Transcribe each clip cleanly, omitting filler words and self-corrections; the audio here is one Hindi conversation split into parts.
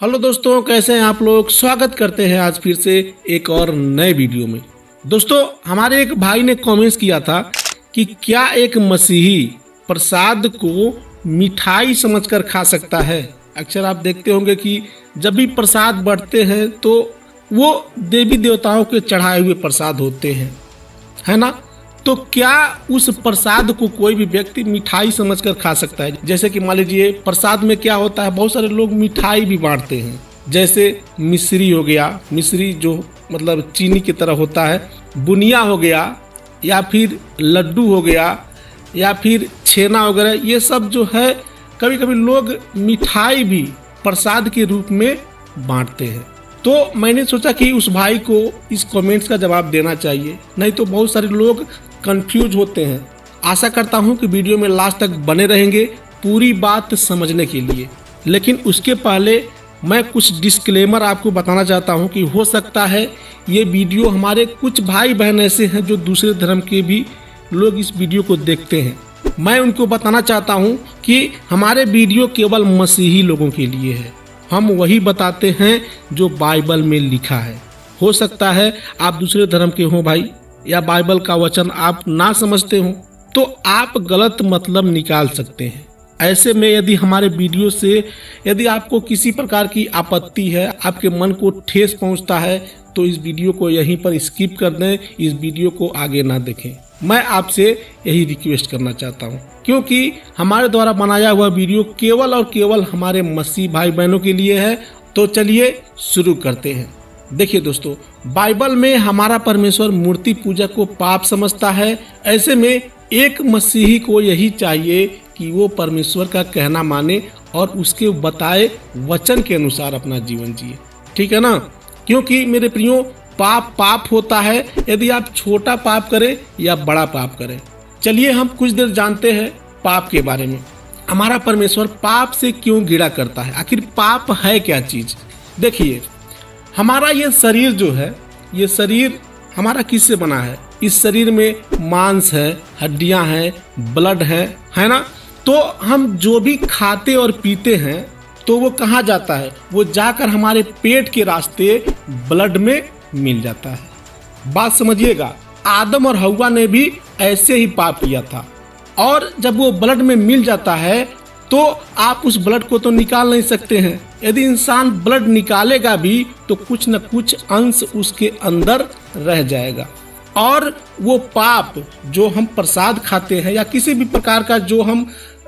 हेलो दोस्तों, कैसे हैं आप लोग। स्वागत करते हैं आज फिर से एक और नए वीडियो में। दोस्तों, हमारे एक भाई ने कमेंट्स किया था कि क्या एक मसीही प्रसाद को मिठाई समझकर खा सकता है। अक्सर आप देखते होंगे कि जब भी प्रसाद बढ़ते हैं तो वो देवी देवताओं के चढ़ाए हुए प्रसाद होते हैं, है ना। तो क्या उस प्रसाद को कोई भी व्यक्ति मिठाई समझकर खा सकता है। जैसे कि मान लीजिए प्रसाद में क्या होता है, बहुत सारे लोग मिठाई भी बांटते हैं। जैसे मिश्री हो गया, मिश्री जो मतलब चीनी की तरह होता है, बुनिया हो गया, या फिर लड्डू हो गया, या फिर छेना वगैरह, ये सब जो है कभी कभी लोग मिठाई भी प्रसाद के रूप में बांटते हैं। तो मैंने सोचा कि उस भाई को इस कमेंट्स का जवाब देना चाहिए, नहीं तो बहुत सारे लोग कंफ्यूज होते हैं। आशा करता हूं कि वीडियो में लास्ट तक बने रहेंगे पूरी बात समझने के लिए। लेकिन उसके पहले मैं कुछ डिस्क्लेमर आपको बताना चाहता हूं कि हो सकता है ये वीडियो हमारे कुछ भाई बहन ऐसे हैं जो दूसरे धर्म के भी लोग इस वीडियो को देखते हैं। मैं उनको बताना चाहता हूं कि हमारे वीडियो केवल मसीही लोगों के लिए है। हम वही बताते हैं जो बाइबल में लिखा है। हो सकता है आप दूसरे धर्म के हों भाई, या बाइबल का वचन आप ना समझते हो तो आप गलत मतलब निकाल सकते हैं। ऐसे में यदि हमारे वीडियो से यदि आपको किसी प्रकार की आपत्ति है, आपके मन को ठेस पहुंचता है, तो इस वीडियो को यहीं पर स्किप कर दें, इस वीडियो को आगे ना देखें। मैं आपसे यही रिक्वेस्ट करना चाहता हूं, क्योंकि हमारे द्वारा बनाया हुआ वीडियो केवल और केवल हमारे मसीह भाई बहनों के लिए है। तो चलिए शुरू करते हैं। देखिए दोस्तों, बाइबल में हमारा परमेश्वर मूर्ति पूजा को पाप समझता है। ऐसे में एक मसीही को यही चाहिए कि वो परमेश्वर का कहना माने और उसके बताए वचन के अनुसार अपना जीवन जिए, ठीक है ना। क्योंकि मेरे प्रियो, पाप होता है, यदि आप छोटा पाप करें या बड़ा पाप करें। चलिए हम कुछ देर जानते हैं पाप के बारे में। हमारा परमेश्वर पाप से क्यों घृणा करता है, आखिर पाप है क्या चीज। देखिए, हमारा ये शरीर जो है, ये शरीर हमारा किससे बना है। इस शरीर में मांस है, हड्डियां हैं, ब्लड है ना। तो हम जो भी खाते और पीते हैं तो वो कहाँ जाता है, वो जाकर हमारे पेट के रास्ते ब्लड में मिल जाता है। बात समझिएगा, आदम और हव्वा ने भी ऐसे ही पाप किया था, और जब वो ब्लड में मिल जाता है तो आप उस ब्लड को तो निकाल नहीं सकते हैं। यदि इंसान ब्लड निकालेगा भी तो कुछ न कुछ अंश उसके अंदर रह जाएगा, और वो पाप जो हम प्रसाद खाते हैं या किसी भी प्रकार का जो हम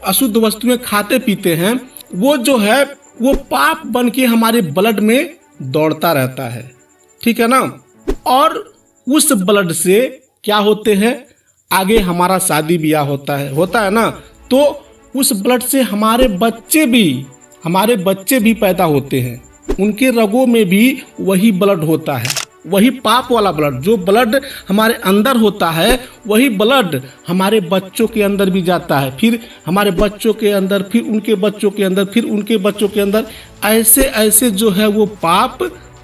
अशुद्ध वस्तुएं खाते पीते हैं, वो जो है वो पाप बन के हमारे ब्लड में दौड़ता रहता है, ठीक है ना। और उस ब्लड से क्या होते हैं, आगे हमारा शादी ब्याह होता है ना। तो उस ब्लड से हमारे बच्चे भी पैदा होते हैं, उनके रगों में भी वही ब्लड होता है, वही पाप वाला ब्लड। जो ब्लड हमारे अंदर होता है वही ब्लड हमारे बच्चों के अंदर भी जाता है, फिर हमारे बच्चों के अंदर, फिर उनके बच्चों के अंदर, फिर उनके बच्चों के अंदर, ऐसे जो है वो पाप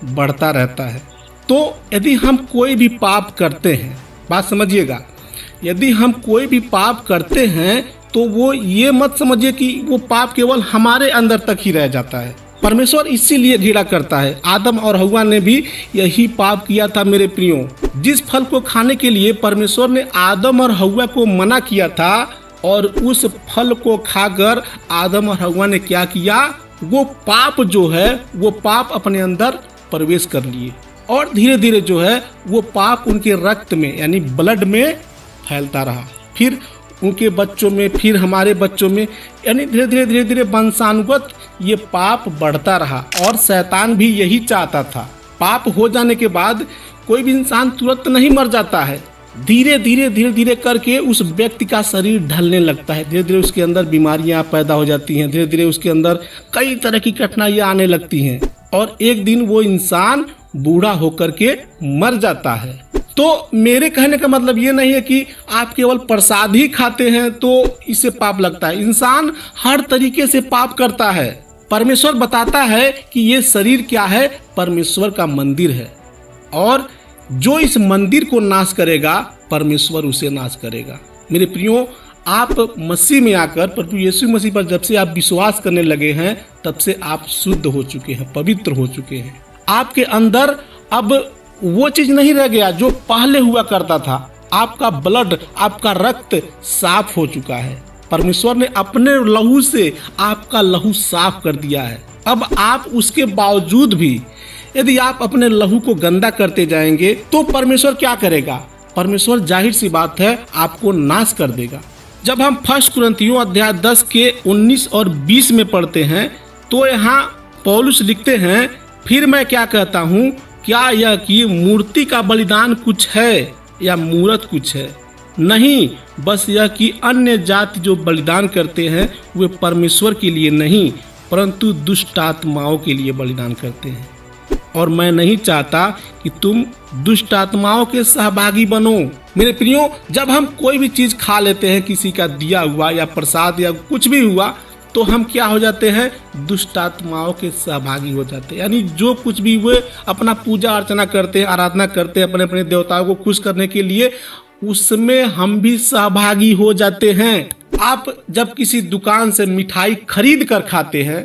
बढ़ता रहता है। तो यदि हम कोई भी पाप करते हैं, बात समझिएगा, यदि हम कोई भी पाप करते हैं तो वो ये मत समझिए कि वो पाप केवल हमारे अंदर तक ही रह जाता है। परमेश्वर इसीलिए घृणा करता है। आदम और हव्वा ने भी यही पाप किया था मेरे प्रियो। जिस फल को खाने के लिए परमेश्वर ने आदम और हव्वा को मना किया था, और उस फल को खाकर आदम और हव्वा ने क्या किया, वो पाप जो है वो पाप अपने अंदर प्रवेश कर लिए, और धीरे धीरे जो है वो पाप उनके रक्त में यानी ब्लड में फैलता रहा, फिर उनके बच्चों में, फिर हमारे बच्चों में, यानी धीरे धीरे वंशानुगत ये पाप बढ़ता रहा। और शैतान भी यही चाहता था। पाप हो जाने के बाद कोई भी इंसान तुरंत नहीं मर जाता है, धीरे धीरे करके उस व्यक्ति का शरीर ढलने लगता है, धीरे धीरे उसके अंदर बीमारियां पैदा हो जाती हैं, धीरे धीरे उसके अंदर कई तरह की कठिनाइयां आने लगती हैं, और एक दिन वो इंसान बूढ़ा होकर के मर जाता है। तो मेरे कहने का मतलब ये नहीं है कि आप केवल प्रसाद ही खाते हैं तो इससे पाप लगता है। इंसान हर तरीके से पाप करता है। परमेश्वर बताता है कि ये शरीर क्या है, परमेश्वर का मंदिर है, और जो इस मंदिर को नाश करेगा परमेश्वर उसे नाश करेगा। मेरे प्रियो, आप मसीह में आकर प्रभु यीशु मसीह पर जब से आप विश्वास करने लगे हैं, तब से आप शुद्ध हो चुके हैं, पवित्र हो चुके हैं। आपके अंदर अब वो चीज नहीं रह गया जो पहले हुआ करता था। आपका ब्लड, आपका रक्त साफ हो चुका है। परमेश्वर ने अपने लहू से आपका लहू साफ कर दिया है। अब आप उसके बावजूद भी यदि आप अपने लहू को गंदा करते जाएंगे तो परमेश्वर क्या करेगा? परमेश्वर जाहिर सी बात है आपको नाश कर देगा। जब हम 1 कुरिन्थियों अध्याय 10 के 19 और 20 में पढ़ते हैं तो यहाँ पौलुस लिखते हैं, फिर मैं क्या कहता हूँ, क्या यह कि मूर्ति का बलिदान कुछ है या मूरत कुछ है? नहीं, बस यह कि अन्य जाति जो बलिदान करते हैं वे परमेश्वर के लिए नहीं परंतु दुष्ट आत्माओं के लिए बलिदान करते हैं। और मैं नहीं चाहता कि तुम दुष्ट आत्माओं के सहभागी बनो। मेरे प्रियो, जब हम कोई भी चीज खा लेते हैं, किसी का दिया हुआ या प्रसाद या कुछ भी हुआ, तो हम क्या हो जाते हैं? दुष्ट आत्माओं के सहभागी हो जाते हैं। यानी जो कुछ भी वे अपना पूजा अर्चना करते हैं, आराधना करते हैं अपने अपने देवताओं को खुश करने के लिए, उसमें हम भी सहभागी हो जाते हैं। आप जब किसी दुकान से मिठाई खरीद कर खाते हैं,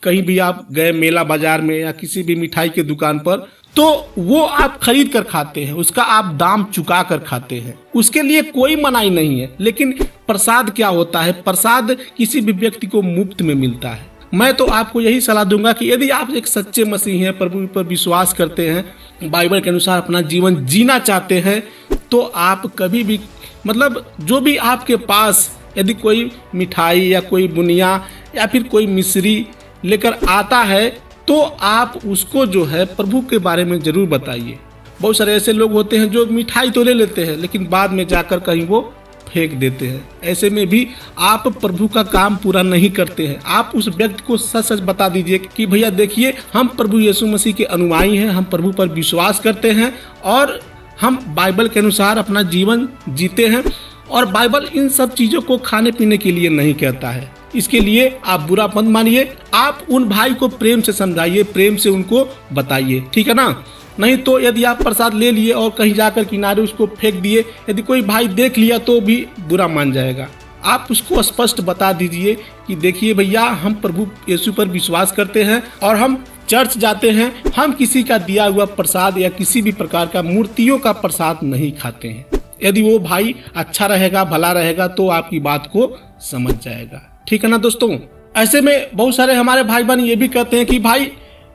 कहीं भी आप गए मेला बाजार में या किसी भी मिठाई के दुकान पर, तो वो आप खरीद कर खाते हैं, उसका आप दाम चुका कर खाते हैं, उसके लिए कोई मनाही नहीं है। लेकिन प्रसाद क्या होता है? प्रसाद किसी भी व्यक्ति को मुफ्त में मिलता है। मैं तो आपको यही सलाह दूंगा कि यदि आप एक सच्चे मसीही हैं, प्रभु पर विश्वास करते हैं, बाइबल के अनुसार अपना जीवन जीना चाहते हैं, तो आप कभी भी जो भी आपके पास यदि कोई मिठाई या कोई बुनिया या फिर कोई मिश्री लेकर आता है, तो आप उसको जो है प्रभु के बारे में जरूर बताइए। बहुत सारे ऐसे लोग होते हैं जो मिठाई तो ले लेते हैं लेकिन बाद में जाकर कहीं वो फेंक देते हैं। ऐसे में भी आप प्रभु का काम पूरा नहीं करते हैं। आप उस व्यक्ति को सच सच बता दीजिए कि भैया देखिए, हम प्रभु यीशु मसीह के अनुयायी हैं, हम प्रभु पर विश्वास करते हैं और हम बाइबल के अनुसार अपना जीवन जीते हैं, और बाइबल इन सब चीजों को खाने पीने के लिए नहीं कहता है। इसके लिए आप बुरा मत मानिए। आप उन भाई को प्रेम से समझाइए, प्रेम से उनको बताइए, ठीक है ना? नहीं तो यदि आप प्रसाद ले लिए और कहीं जाकर किनारे उसको फेंक दिए, यदि कोई भाई देख लिया तो भी बुरा मान जाएगा। आप उसको स्पष्ट बता दीजिए कि देखिए भैया, हम प्रभु यीशु पर विश्वास करते हैं और हम चर्च जाते हैं, हम किसी का दिया हुआ प्रसाद या किसी भी प्रकार का मूर्तियों का प्रसाद नहीं खाते हैं। यदि वो भाई अच्छा रहेगा, भला रहेगा, तो आपकी बात को समझ जाएगा, ठीक है ना दोस्तों? ऐसे में बहुत सारे हमारे भाई बहन ये भी कहते हैं कि भाई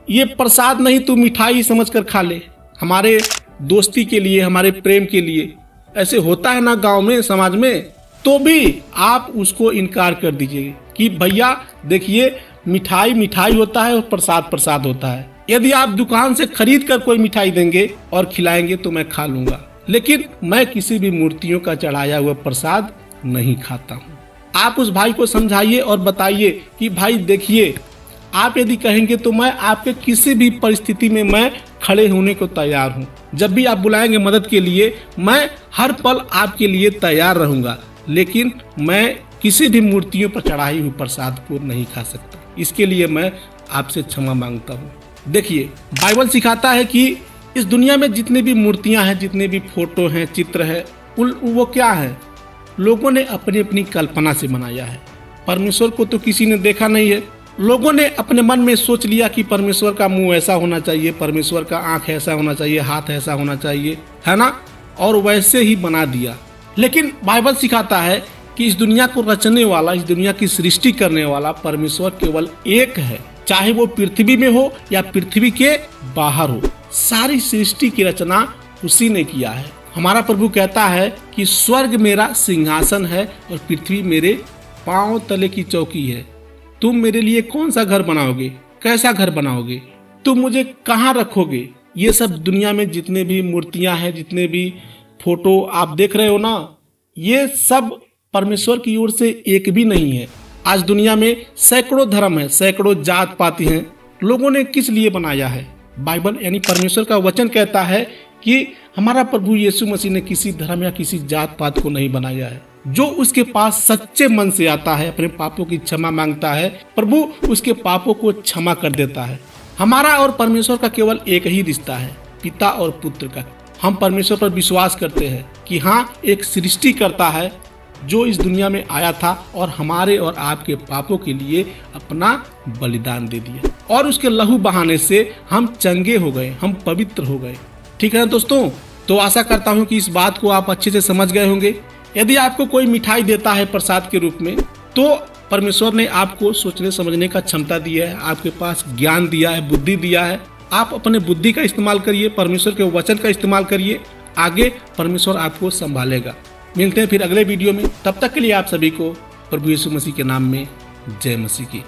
ये प्रसाद नहीं, तू मिठाई समझकर खा ले, हमारे दोस्ती के लिए, हमारे प्रेम के लिए। ऐसे होता है ना गांव में, समाज में, तो भी आप उसको इनकार कर दीजिए कि भैया देखिए, मिठाई मिठाई होता है और प्रसाद प्रसाद होता है। यदि आप दुकान से खरीद कर कोई मिठाई देंगे और खिलाएंगे तो मैं खा लूंगा, लेकिन मैं किसी भी मूर्तियों का चढ़ाया हुआ प्रसाद नहीं खाता हूँ। आप उस भाई को समझाइए और बताइए कि भाई देखिए, आप यदि कहेंगे तो मैं आपके किसी भी परिस्थिति में मैं खड़े होने को तैयार हूँ। जब भी आप बुलाएंगे मदद के लिए, मैं हर पल आपके लिए तैयार रहूंगा, लेकिन मैं किसी भी मूर्तियों पर चढ़ाई हुई प्रसाद को नहीं खा सकता। इसके लिए मैं आपसे क्षमा मांगता हूँ। देखिए, बाइबल सिखाता है कि इस दुनिया में जितने भी मूर्तियां हैं, जितने भी फोटो हैं, चित्र है, वो क्या है? लोगों ने अपनी अपनी कल्पना से बनाया है। परमेश्वर को तो किसी ने देखा नहीं है। लोगों ने अपने मन में सोच लिया कि परमेश्वर का मुंह ऐसा होना चाहिए, परमेश्वर का आंख ऐसा होना चाहिए, हाथ ऐसा होना चाहिए, है ना? और वैसे ही बना दिया। लेकिन बाइबल सिखाता है कि इस दुनिया को रचने वाला, इस दुनिया की सृष्टि करने वाला परमेश्वर केवल एक है। चाहे वो पृथ्वी में हो या पृथ्वी के बाहर हो, सारी सृष्टि की रचना उसी ने किया है। हमारा प्रभु कहता है कि स्वर्ग मेरा सिंहासन है और पृथ्वी मेरे पांव तले की चौकी है। तुम मेरे लिए कौन सा घर बनाओगे? कैसा घर बनाओगे? तुम मुझे कहाँ रखोगे? ये सब दुनिया में जितने भी मूर्तियां हैं, जितने भी फोटो आप देख रहे हो ना, ये सब परमेश्वर की ओर से एक भी नहीं है। आज दुनिया में सैकड़ों धर्म है, सैकड़ों जात पाती हैं। लोगों ने किस लिए बनाया है? बाइबल यानी परमेश्वर का वचन कहता है कि हमारा प्रभु यीशु मसीह ने किसी धर्म या किसी जात पात को नहीं बनाया है। जो उसके पास सच्चे मन से आता है, अपने पापों की क्षमा मांगता है, प्रभु उसके पापों को क्षमा कर देता है। हमारा और परमेश्वर का केवल एक ही रिश्ता है, पिता और पुत्र का। हम परमेश्वर पर विश्वास करते हैं कि हाँ, एक सृष्टि करता है जो इस दुनिया में आया था और हमारे और आपके पापों के लिए अपना बलिदान दे दिया, और उसके लहू बहाने से हम चंगे हो गए, हम पवित्र हो गए। ठीक है ना दोस्तों? तो आशा करता हूँ कि इस बात को आप अच्छे से समझ गए होंगे। यदि आपको कोई मिठाई देता है प्रसाद के रूप में, तो परमेश्वर ने आपको सोचने समझने का क्षमता दिया है, आपके पास ज्ञान दिया है, बुद्धि दिया है। आप अपने बुद्धि का इस्तेमाल करिए, परमेश्वर के वचन का इस्तेमाल करिए, आगे परमेश्वर आपको संभालेगा। मिलते हैं फिर अगले वीडियो में। तब तक के लिए आप सभी को प्रभु यीशु मसीह के नाम में जय मसीह की।